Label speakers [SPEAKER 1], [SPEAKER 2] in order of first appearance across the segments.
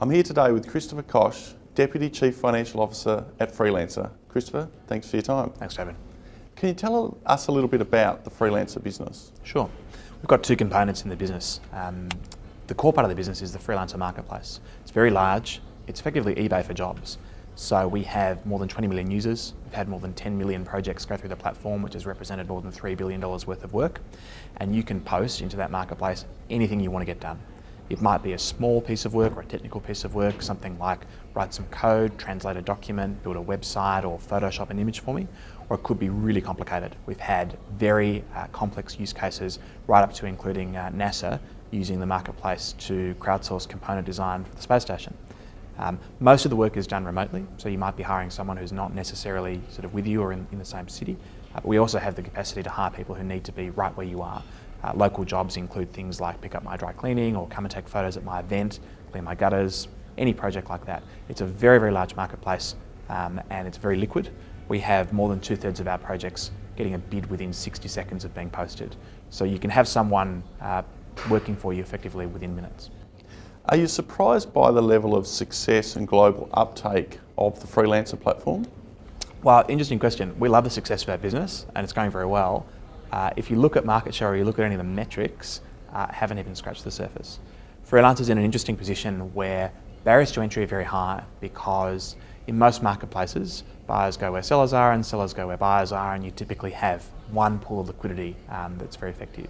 [SPEAKER 1] I'm here today with Christopher Koch, Deputy Chief Financial Officer at Freelancer. Christopher, thanks for your time.
[SPEAKER 2] Thanks, David.
[SPEAKER 1] Can you tell us a little bit about the Freelancer business?
[SPEAKER 2] Sure. We've got two components in the business. The core part of the business is the Freelancer marketplace. It's very large. It's effectively eBay for jobs. So we have more than 20 million users. We've had more than 10 million projects go through the platform, which has represented more than $3 billion worth of work. And you can post into that marketplace anything you want to get done. It might be a small piece of work or a technical piece of work, something like write some code, translate a document, build a website, or Photoshop an image for me, or it could be really complicated. We've had very complex use cases right up to including NASA using the marketplace to crowdsource component design for the space station. Most of the work is done remotely, so you might be hiring someone who's not necessarily sort of with you or in the same city. But we also have the capacity to hire people who need to be right where you are. Local jobs include things like pick up my dry cleaning or come and take photos at my event, clean my gutters, any project like that. It's a very, very large marketplace and it's very liquid. We have more than 2/3 of our projects getting a bid within 60 seconds of being posted. So you can have someone working for you effectively within minutes.
[SPEAKER 1] Are you surprised by the level of success and global uptake of the Freelancer platform?
[SPEAKER 2] Well, interesting question. We love the success of our business and it's going very well. If you look at market share or you look at any of the metrics, haven't even scratched the surface. Freelancer's in an interesting position where barriers to entry are very high because in most marketplaces, buyers go where sellers are and sellers go where buyers are, and you typically have one pool of liquidity that's very effective.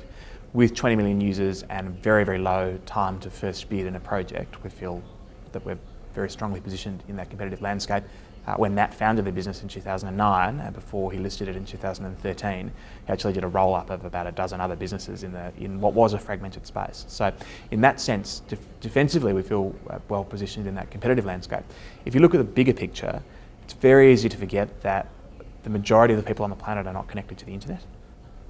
[SPEAKER 2] With 20 million users and very, very low time to first bid in a project, we feel that we're very strongly positioned in that competitive landscape. When Matt founded the business in 2009, and before he listed it in 2013, he actually did a roll-up of about a dozen other businesses in what was a fragmented space. So in that sense, defensively, we feel well positioned in that competitive landscape. If you look at the bigger picture, it's very easy to forget that the majority of the people on the planet are not connected to the internet.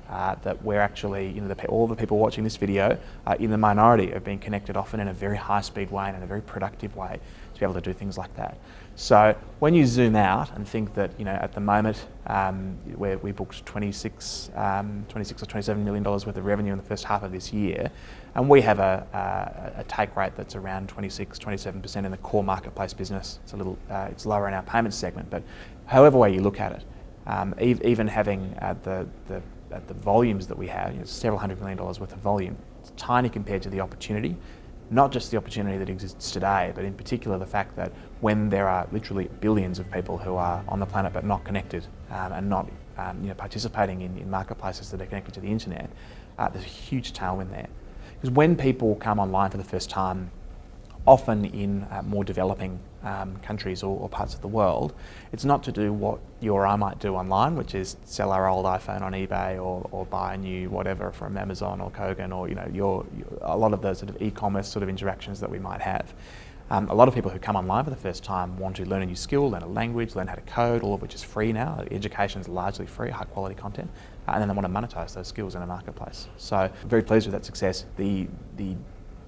[SPEAKER 2] That we're actually, all the people watching this video are in the minority of being connected often in a very high-speed way and in a very productive way to be able to do things like that. So when you zoom out and think that, at the moment we booked 26 or $27 million worth of revenue in the first half of this year, and we have a take rate that's around 26-27% in the core marketplace business. It's it's lower in our payments segment, but however way you look at it, even having at the volumes that we have, several $100 million worth of volume, it's tiny compared to the opportunity. Not just the opportunity that exists today, but in particular the fact that when there are literally billions of people who are on the planet but not connected and not participating in marketplaces that are connected to the internet, there's a huge tailwind there. Because when people come online for the first time, often in more developing countries or parts of the world, it's not to do what you or I might do online, which is sell our old iPhone on eBay or buy a new whatever from Amazon or Kogan or a lot of those sort of e-commerce sort of interactions that we might have. A lot of people who come online for the first time want to learn a new skill, learn a language, learn how to code, all of which is free now. Education is largely free, high quality content, and then they want to monetize those skills in a marketplace. So I'm very pleased with that success. The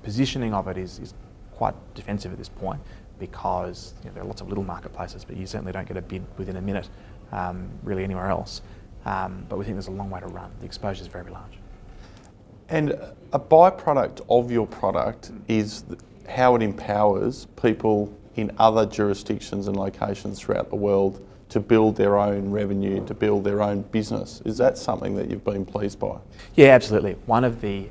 [SPEAKER 2] positioning of it is quite defensive at this point because there are lots of little marketplaces, but you certainly don't get a bid within a minute really anywhere else. But we think there's a long way to run. The exposure is very, very large.
[SPEAKER 1] And a byproduct of your product is how it empowers people in other jurisdictions and locations throughout the world to build their own revenue, to build their own business. Is that something that you've been pleased by?
[SPEAKER 2] Yeah, absolutely. One of the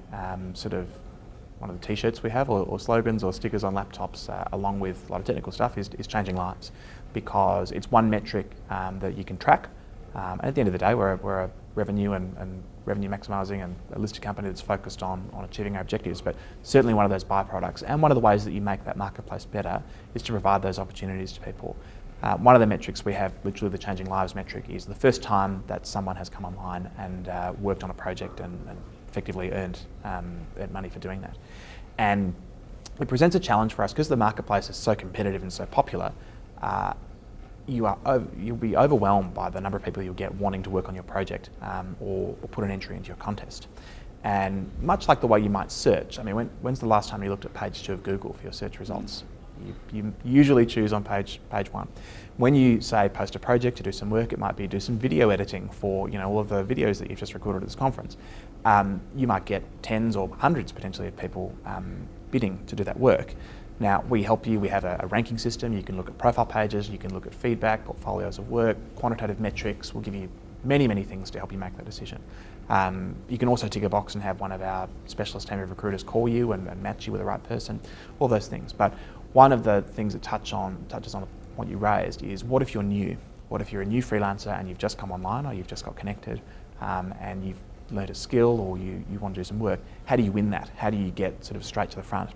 [SPEAKER 2] t-shirts we have or slogans or stickers on laptops along with a lot of technical stuff is changing lives, because it's one metric that you can track. And at the end of the day, we're a revenue and revenue maximising and a listed company that's focused on achieving our objectives, but certainly one of those byproducts and one of the ways that you make that marketplace better is to provide those opportunities to people. One of the metrics we have, literally the changing lives metric, is the first time that someone has come online and worked on a project and effectively earned money for doing that. And it presents a challenge for us because the marketplace is so competitive and so popular. You'll be overwhelmed by the number of people you'll get wanting to work on your project or put an entry into your contest. And much like the way you might search, when's the last time you looked at page 2 of Google for your search results? You usually choose on page 1. When you say post a project to do some work, it might be do some video editing for all of the videos that you've just recorded at this conference. You might get tens or hundreds potentially of people bidding to do that work. Now, we help you. We have a ranking system. You can look at profile pages, you can look at feedback, portfolios of work, quantitative metrics. We'll give you many, many things to help you make that decision. You can also tick a box and have one of our specialist team of recruiters call you and match you with the right person, all those things. But one of the things that touches on the point you raised is, what if you're new? What if you're a new freelancer and you've just come online, or you've just got connected and you've learned a skill, or you want to do some work? How do you win that? How do you get sort of straight to the front?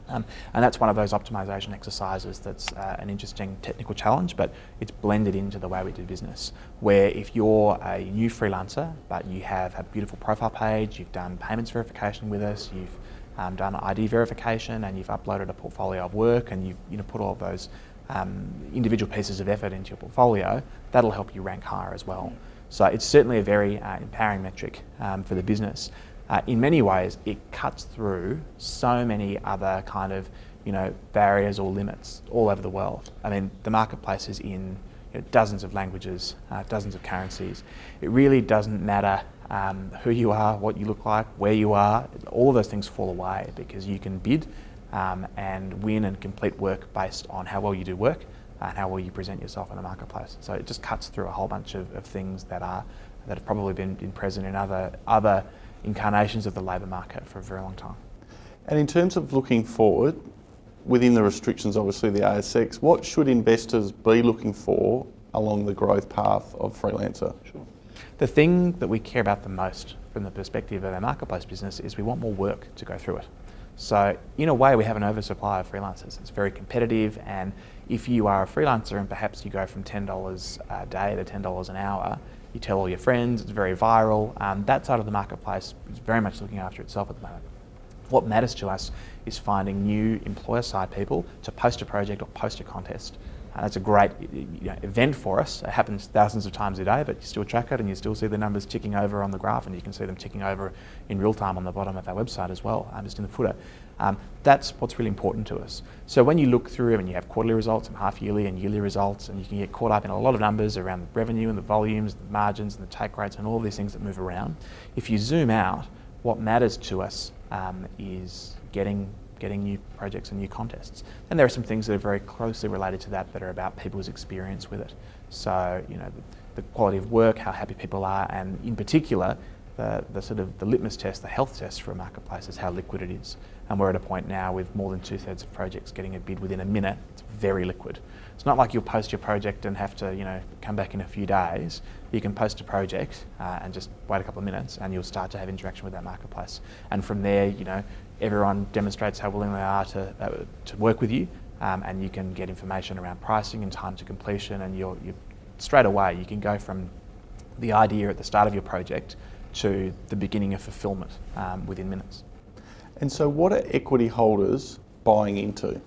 [SPEAKER 2] And that's one of those optimization exercises that's an interesting technical challenge, but it's blended into the way we do business. Where if you're a new freelancer, but you have a beautiful profile page, you've done payments verification with us, you've done ID verification, and you've uploaded a portfolio of work, and you've put all of those individual pieces of effort into your portfolio, that'll help you rank higher as well. So it's certainly a very empowering metric for the business. In many ways, it cuts through so many other kind of barriers or limits all over the world. I mean, the marketplace is in dozens of languages, dozens of currencies. It really doesn't matter who you are, what you look like, where you are. All of those things fall away because you can bid and win and complete work based on how well you do work and how well you present yourself in the marketplace. So it just cuts through a whole bunch of things that have probably been present in other incarnations of the labour market for a very long time.
[SPEAKER 1] And in terms of looking forward, within the restrictions, obviously the ASX, what should investors be looking for along the growth path of Freelancer?
[SPEAKER 2] Sure. The thing that we care about the most from the perspective of our marketplace business is we want more work to go through it. So in a way, we have an oversupply of freelancers. It's very competitive, and if you are a freelancer and perhaps you go from $10 a day to $10 an hour, you tell all your friends, it's very viral. That side of the marketplace is very much looking after itself at the moment. What matters to us is finding new employer-side people to post a project or post a contest. That's a great event for us. It happens thousands of times a day, but you still track it and you still see the numbers ticking over on the graph, and you can see them ticking over in real time on the bottom of our website as well, just in the footer. That's what's really important to us. So when you look through and you have quarterly results and half-yearly and yearly results, and you can get caught up in a lot of numbers around the revenue and the volumes, the margins and the take rates and all of these things that move around, if you zoom out, what matters to us is getting new projects and new contests. And there are some things that are very closely related to that are about people's experience with it. So, the quality of work, how happy people are, and in particular, the sort of the litmus test, the health test for a marketplace is how liquid it is. And we're at a point now with more than 2/3 of projects getting a bid within a minute. It's very liquid. It's not like you'll post your project and have to, come back in a few days. You can post a project and just wait a couple of minutes, and you'll start to have interaction with that marketplace. And from there, everyone demonstrates how willing they are to work with you, and you can get information around pricing and time to completion, and you're straight away you can go from the idea at the start of your project to the beginning of fulfilment within minutes.
[SPEAKER 1] And so what are equity holders buying into?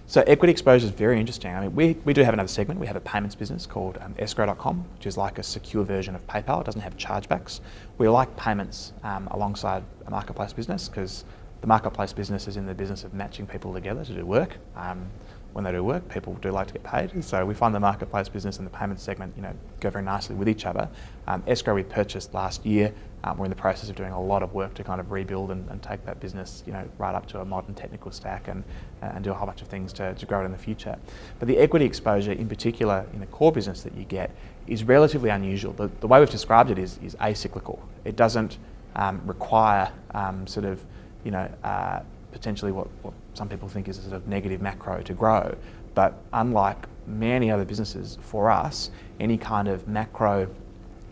[SPEAKER 2] So equity exposure is very interesting. I mean, we do have another segment. We have a payments business called escrow.com, which is like a secure version of PayPal. It doesn't have chargebacks. We like payments alongside a marketplace business because the marketplace business is in the business of matching people together to do work. When they do work, people do like to get paid. So we find the marketplace business and the payments segment, go very nicely with each other. Escrow we purchased last year. We're in the process of doing a lot of work to kind of rebuild and take that business, right up to a modern technical stack and do a whole bunch of things to grow it in the future. But the equity exposure, in particular, in the core business that you get, is relatively unusual. The way we've described it is acyclical. It doesn't require potentially what some people think is a sort of negative macro to grow. But unlike many other businesses, for us, any kind of macro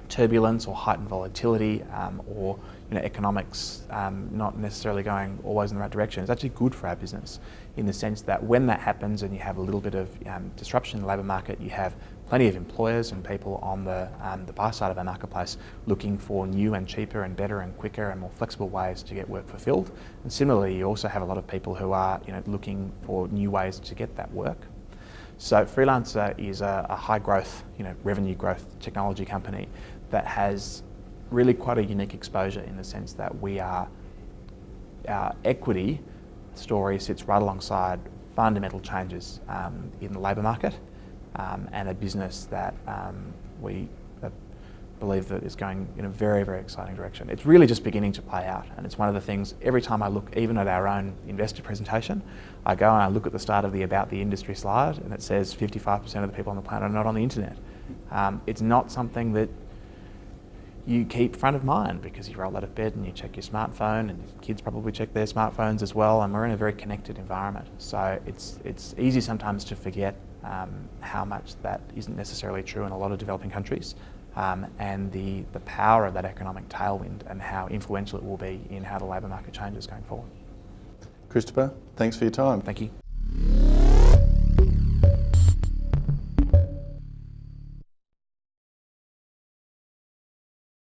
[SPEAKER 2] turbulence or heightened volatility or economics not necessarily going always in the right direction is actually good for our business, in the sense that when that happens and you have a little bit of disruption in the labour market, you have plenty of employers and people on the buy side of our marketplace looking for new and cheaper and better and quicker and more flexible ways to get work fulfilled. And similarly, you also have a lot of people who are looking for new ways to get that work. So Freelancer is a high growth, revenue growth technology company that has really quite a unique exposure, in the sense that our equity story sits right alongside fundamental changes in the labour market, and a business that we believe that it's going in a very, very exciting direction. It's really just beginning to play out, and it's one of the things, every time I look even at our own investor presentation, I go and I look at the start of the About the Industry slide, and it says 55% of the people on the planet are not on the internet. It's not something that you keep front of mind because you roll out of bed and you check your smartphone, and kids probably check their smartphones as well, and we're in a very connected environment. So it's easy sometimes to forget how much that isn't necessarily true in a lot of developing countries, and the power of that economic tailwind and how influential it will be in how the labour market changes going forward.
[SPEAKER 1] Christopher, thanks for your time.
[SPEAKER 2] Thank you.